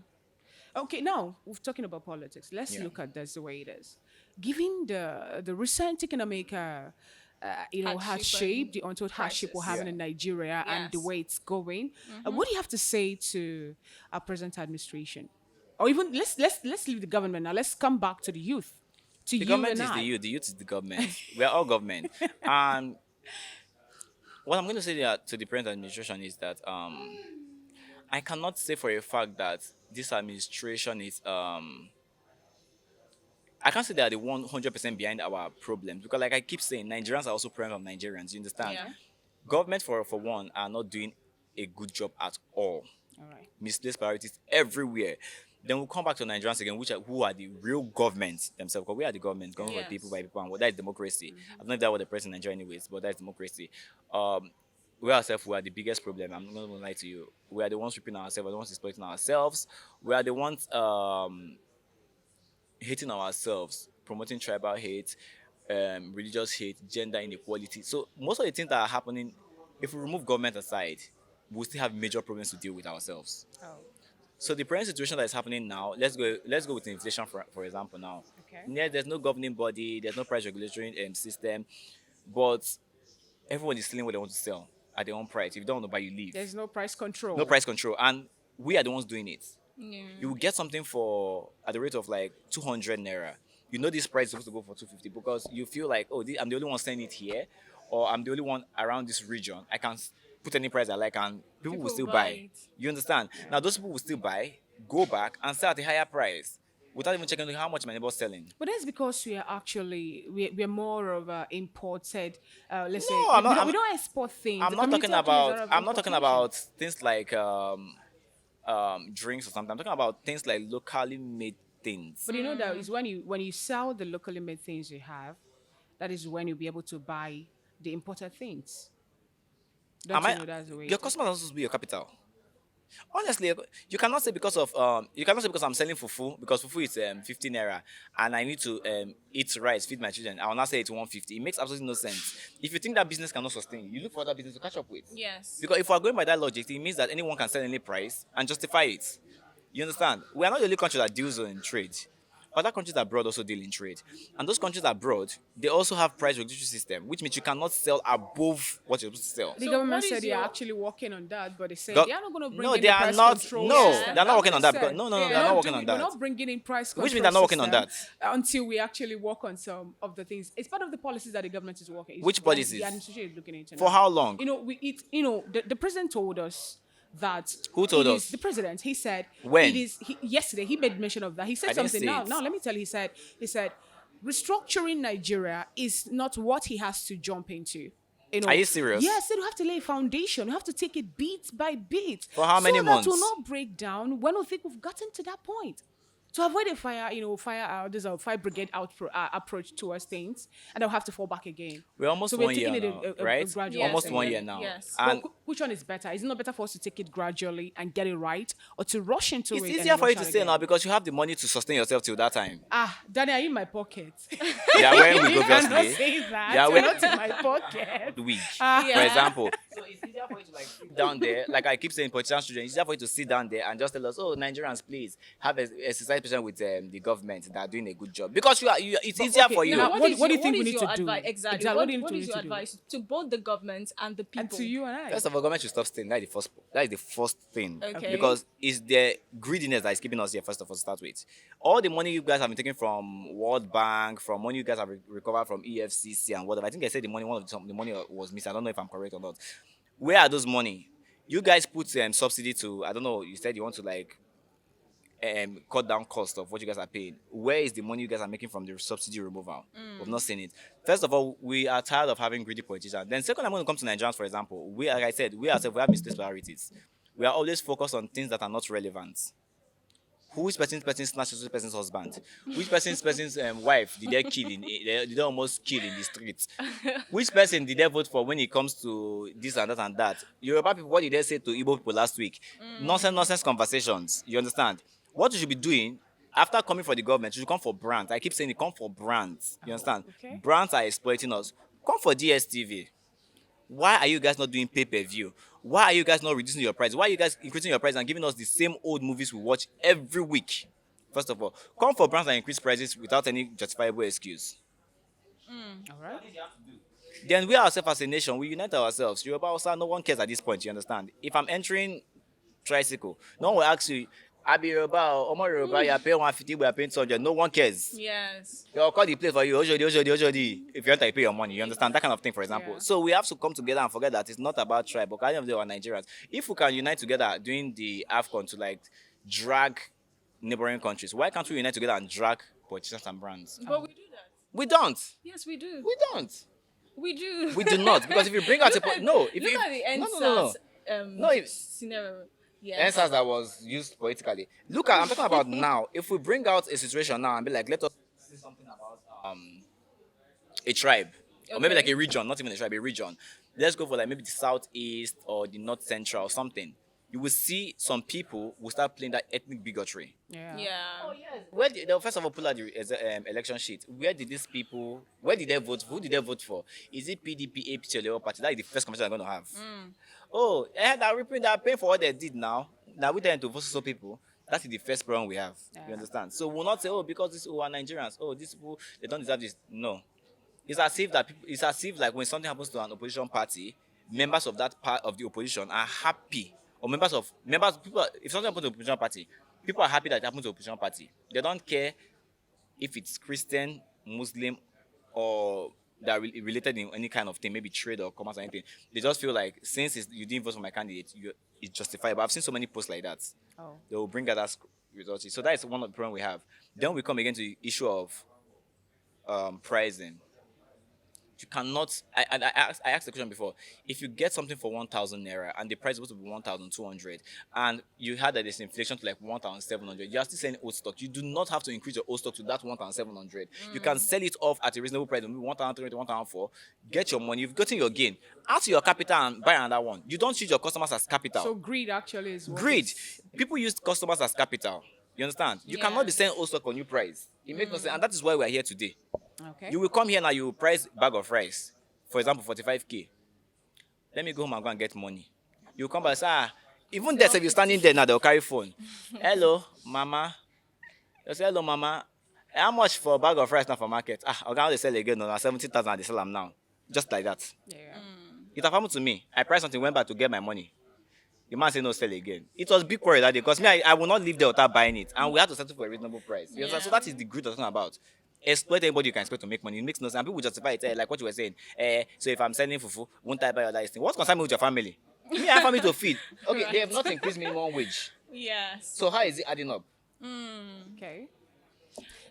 Okay, now we're talking about politics. Let's Yeah. look at this the way it is. Given the recent economic, hardship, the untold hardship we're crisis. having in Nigeria, and the Yes. way it's going, what do you have to say to our present administration, or even let's leave the government now. Let's come back to the youth, to The you government and is I. the youth. The youth is the government. We are all government. And what I'm going to say to the present administration is that I cannot say for a fact that this administration is I can't say they are the 100% behind our problems because, like I keep saying, Nigerians are also problem of Nigerians. You understand? Yeah. Government, for one, are not doing a good job at all. All right. Misplaced priorities everywhere. Then we'll come back to Nigerians again, who are the real government themselves. Because we are the government, government Yes. by people, by people, and that is democracy. I don't know if that was the president in Nigeria anyways, but that's democracy. We ourselves, we are the biggest problem. I'm not going to lie to you. We are the ones ripping ourselves, we are the ones exploiting ourselves. We are the ones hating ourselves, promoting tribal hate, religious hate, gender inequality. So most of the things that are happening, if we remove government aside, we'll still have major problems to deal with ourselves. Oh, So the present situation that is happening now, let's go with inflation for example now. okay. Yeah, there's no governing body, there's no price regulatory system, but everyone is selling what they want to sell at their own price. If you don't want to buy, you leave. There's no price control. No price control, and we are the ones doing it. Yeah. You will get something for at the rate of like 200 naira. You know this price is supposed to go for 250 because you feel like, oh, I'm the only one selling it here, or I'm the only one around this region. I can put any price I like, and people will People still buy buy. it. You understand? Now those people will still buy, go back and sell at a higher price without even checking how much my neighbor's selling. But that's because we are actually we're more of a imported. Let's say No, I'm not- we don't export things. I'm The not community talking actually is about. out of I'm not talking importation. about things like drinks or something. I'm talking about things like locally made things. But you know that is when you sell the locally made things you have, that is when you'll be able to buy the imported things. Don't Am you I- know that's the way? Your customers are supposed to be your capital. Honestly, you cannot say because I'm selling fufu because fufu is 50 naira and I need to eat rice, feed my children. I will not say it's 150. It makes absolutely no sense. If you think that business cannot sustain you, look for other business to catch up with. Yes. Because if we're going by that logic, it means that anyone can sell any price and justify it. You understand? We are not the only country that deals in trade. Other countries abroad also deal in trade. And those countries abroad, they also have price regulatory system, which means you cannot sell above what you're supposed to sell. The So government what said is they are your- actually working on that, but they said Go- they are not going to bring No, in they the are price not. control No, system. they're not working on that. That's Because, what no, they they're said. not working on We're that. not bringing in price control Which means they're not working on system that. until we actually work on some of the things. It's part of the policies that the government is working. It's Which what policies? The administration is looking into For now. how long? The president told us that. Who told it us? is the president. He said When? it is. Yesterday he made mention of that. He said I didn't something. see Now, it. now let me tell you. He said restructuring Nigeria is not what he has to jump into. Are you serious? Yes, they have to lay a foundation. You have to take it bit by bit. For how many so months? that will not break down when we think we've gotten to that point. To avoid a there's a fire brigade approach towards things, and they'll have to fall back again. We're almost So 1 year taking now, it a right? gradual Almost thing. 1 year now. Yes. And Well, which one is better? Is it not better for us to take it gradually and get it right, or to rush into it's it? and easier for rush you to out say again? now because you have the money to sustain yourself till that time. Danny, are you in my pocket? They are wearing wig, You cannot obviously. say that. Yeah, You're we- not in my pocket. The wig, Ah. for Yeah. example. So it's easier for you to down there, like I keep saying, politicians' children, it's easier for you to sit down there and just tell us, oh, Nigerians, please have a society percent with the government that are doing a good job. Because it's easier okay, for you. now, what do you think we is need your to do? advice exactly? Exactly. What do you What think we is need your to do? advice to both the government and the people? And to you and I. First of all, government should stop stealing. That is the first thing. Okay. Because it's the greediness that is keeping us here, first of all, to start with. All the money you guys have been taking from World Bank, from money you guys have recovered from EFCC and whatever. I think I said the money, the money was missing. I don't know if I'm correct or not. Where are those money? You guys put subsidy to, I don't know, you said you want to like cut down cost of what you guys are paying. Where is the money you guys are making from the subsidy removal? We've not seen it. First of all, we are tired of having greedy politicians. Then second, I'm going to come to Nigerians, for example. We, like I said, we ourselves, we have misplaced priorities. We are always focused on things that are not relevant. Which person snatched this person's husband? Which person's wife did they kill did they almost kill in the streets? Which person did they vote for when it comes to this and that and that? Yoruba people, what did they say to Igbo people last week? Nonsense conversations. You understand? What you should be doing after coming for the government, you should come for brands. I keep saying it, come for brands. You understand? Okay. Brands are exploiting us. Come for DSTV. Why are you guys not doing pay-per-view? Why are you guys not reducing your price? Why are you guys increasing your price and giving us the same old movies we watch every week? First of all, come for brands and increase prices without any justifiable excuse. All right. Then we ourselves as a nation, we unite ourselves. Yoruba also, no one cares at this point, you understand? If I'm entering tricycle, no one will ask you, I be Yoruba or Omo Yoruba, you are paying 150, we are paying 200. No one cares. Yes. They'll call the place for you, Ojodi. If you want to pay your money, you understand? That kind of thing, for example. Yeah. So we have to come together and forget that it's not about tribe, but at the end of the day, we're Nigerians. If we can unite together during the AFCON to like drag neighboring countries, why can't we unite together and drag politicians and brands? But we do that. We don't. Yes, we do. We don't. We do. We do not. Because if you bring out Look a at, no, if look you at the no. NSAS No, if- scenario. Yeah. answers that was used politically. Look at I'm talking about now. If we bring out a situation now and be like, let us say something about a tribe. Or maybe Okay. like a region, not even a tribe, a region. Let's go for like maybe the southeast or the north central or something. You will see some people will start playing that ethnic bigotry. Yeah. Yeah. Where did, they'll first of all pull out the election sheet. Where did these people? Where did they vote? Who did they vote for? Is it PDP, APC, or Labour Party? That is the first conversation I'm going to have. Oh, they're paying for what they did now. Now we tend to vote so people. That is the first problem we have. You Yeah. understand? So we'll not say, oh, because these people are Nigerians. Oh, these people they don't deserve this. No, it's as if that people, it's as if like when something happens to an opposition party, members of that part of the opposition are happy, or members people. If something happens to the opposition party, people are happy that it happened to the opposition party. They don't care if it's Christian, Muslim, or that are related in any kind of thing, maybe trade or commerce or anything. They just feel like since you didn't vote for my candidate, it's justifiable. I've seen so many posts like that. Oh. They will bring out that results. So that is one of the problems we have. Then we come again to the issue of pricing. You cannot. I asked the question before. If you get something for 1,000 naira and the price was to be 1,200, and you had that there's inflation to like 1,700, you are still selling old stock. You do not have to increase your old stock to that 1,700. You can sell it off at a reasonable price, maybe 1,300, 1,400. Get your money. You've gotten your gain. Add to your capital and buy another one. You don't use your customers as capital. So greed actually is what Greed. is- People use customers as capital. You understand? You Yeah. cannot be selling old stock on new price. It makes no sense, and that is why we are here today. Okay. You will come here now, you will price bag of rice, for example, 45k. Let me go home and go and get money. You come back, say, even there, if you're standing there now, they'll carry phone. Hello, mama. You say, hello, mama. How much for a bag of rice now for market? I'm going to sell again, no, 70,000, they sell them now. Just like that. Yeah. It have happened to me. I priced something, went back to get my money. The man said no, sell again. It was big quarrel that day because me, I will not leave there without buying it. And we had to settle for a reasonable price. You understand? So that is the greed I'm talking about. Exploit anybody you can exploit to make money. It makes no sense. And people justify it, like what you were saying. So if I'm selling fufu, won't I buy your thing? What's concerned me with your family? Me, I have family to feed. Okay, they have not increased minimum wage. Yes. So how is it adding up? Okay.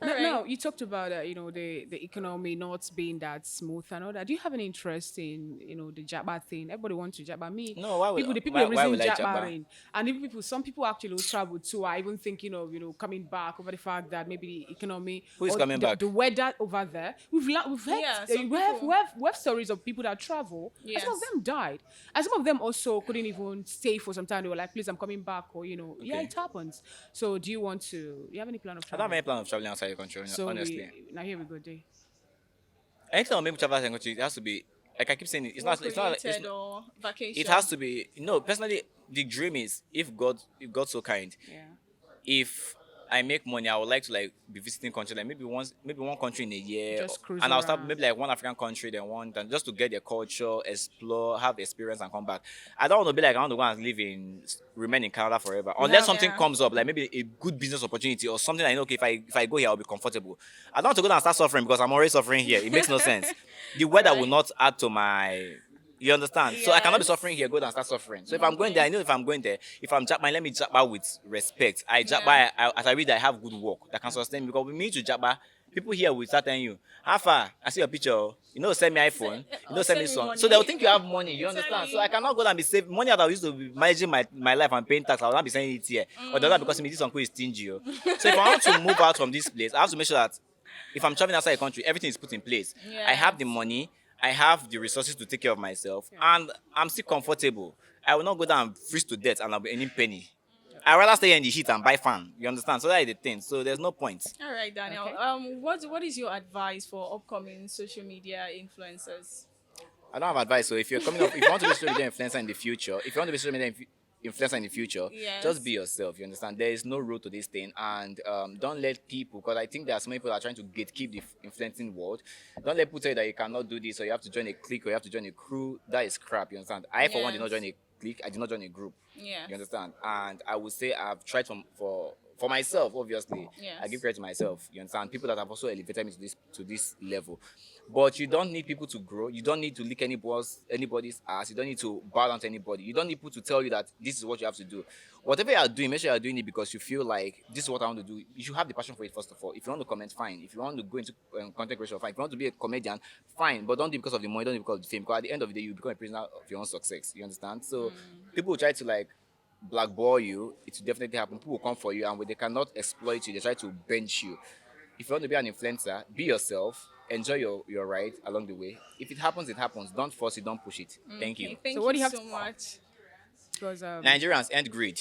All Now, right. now you talked about the economy not being that smooth and all that. Do you have any interest in the Jabba thing? Everybody wants to Jabba. Me, No, why would- people why- are why raising will I Jabba Jabba? in, and even some people actually will travel too. I even thinking of coming back over the fact that maybe the economy Who is or coming back? the weather over there. We've heard Yeah, we some have, people. we have stories of people that travel. And some of Yes. them died, and some of them also couldn't even stay for some time. They were like, "Please, I'm coming back," or yeah, Okay. it happens. So, do you want to? You have any plan of I don't traveling? have any plan of traveling outside the country, So honestly. now here we go, Day. Anything I'll make travel outside the country, it has to be like I keep saying, Work it's not, related or it vacation? has to be, personally, the dream is, if God so kind, Yeah. if I make money, I would like to like be visiting countries, like maybe one country in a year, Just cruise and I'll start around. maybe like one African country, then one, then just to get their culture, explore, have experience, and come back. I don't want to be like I want to go and live remain in Canada forever, We unless have something Yeah. comes up, like maybe a good business opportunity or something. I know, okay, if I go here, I'll be comfortable. I don't want to go down and start suffering because I'm already suffering here. It makes no sense. The All weather will right. not add to my, you understand? So I cannot be suffering Yes. here, go down and start suffering. So if I'm going there, Okay. I know if I'm going there, if I'm Japa, let me Japa with respect. I Yeah. Japa, as I read, I have good work that can sustain me. Because with me to Japa, people here will start telling you, how far? I see your picture. Send me iPhone. Send me Send me son. So they'll money. think you have money. You understand? So I Literally. cannot go down and be saving money that I used to be managing my life and paying tax. I will not be saying it here. Or the other because me, this uncle is stingy. So if I want to move out from this place, I have to make sure that if I'm traveling outside the country, everything is put in place. I have the Yes. money, I have the resources to take care of myself, Yeah. and I'm still comfortable. I will not go down and freeze to death and I'll be earning penny. I rather stay here in the heat and buy fan. You understand? So that is the thing. So there's no point. All right, Daniel. Okay. What is your advice for upcoming social media influencers? I don't have advice. So if you're coming up, if you want to be a social media influencer in the future, if you want to be a social media influencer in the future, just be Yes. yourself. You understand? There is no rule to this thing, and don't let people, because I think there are so many people that are trying to gatekeep the influencing world. Don't let people tell you that you cannot do this, or you have to join a clique, or you have to join a crew. That is crap. You understand? I, for one, did not join Yes. a clique. I did not join a group. You Yes. understand? And I would say I've tried for myself, obviously. I give Yes. credit to myself. You understand? People that have also elevated me to this level. But you don't need people to grow. You don't need to lick anybody's ass. You don't need to bow down to anybody. You don't need people to tell you that this is what you have to do. Whatever you are doing, make sure you are doing it because you feel like this is what I want to do. You should have the passion for it first of all. If you want to comment, fine. If you want to go into content creation, fine. If you want to be a comedian, fine. But don't do it because of the money. Don't do it because of the fame. Because at the end of the day, you become a prisoner of your own success. You understand? So people will try to like blackball you. It will definitely happen. People will come for you, and when they cannot exploit you, they try to bench you. If you want to be an influencer, be yourself. Enjoy your ride along the way. If it happens, it happens. Don't force it. Don't push it. Thank you. Okay. So Thank what you do you have so to much. because Nigerians end greed,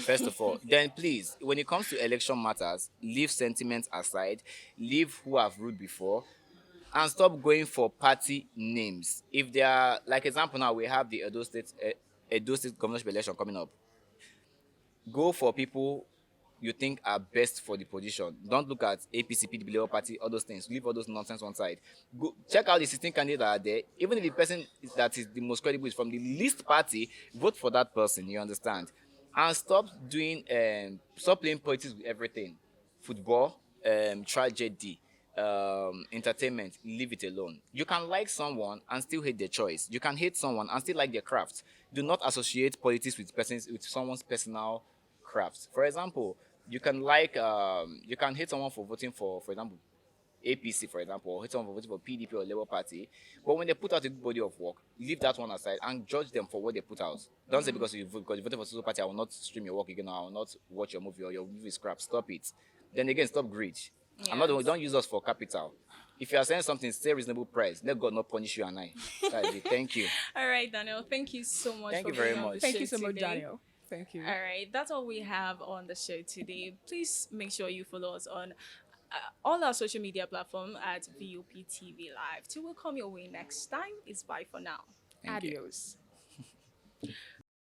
first of all. Then please, when it comes to election matters, leave sentiments aside, leave who have ruled before, and stop going for party names. If they are, like example now, we have the Edo State governorship election coming up. Go for people you think are best for the position. Don't look at APC, PDP, Labour Party, all those things. Leave all those nonsense one side. Go check out the 16 candidates that are there. Even if the person that is the most credible is from the least party, vote for that person. You understand? And stop playing politics with everything. Football, tragedy, entertainment. Leave it alone. You can like someone and still hate their choice. You can hate someone and still like their craft. Do not associate politics with someone's personal craft. For example, you can hate someone for voting for example, APC, for example, or hate someone for voting for PDP or Labour Party. But when they put out a good body of work, leave that one aside and judge them for what they put out. Don't say because you voted for social party, I will not stream your work again, or I will not watch your movie, or your movie is crap. Stop it. Then again, stop greed. I'm not the one, Yes. don't use us for capital. If you are saying something, say reasonable price. Let God not punish you and I. That is it. Thank you. All right, Daniel. Thank you so much Thank for you very being on the much. thank show you so much, today. Daniel. Thank you. All right, that's all we have on the show today. Please make sure you follow us on all our social media platform at VOP TV Live. Till we'll come your way next time. It's bye for now. Thank you. Adios.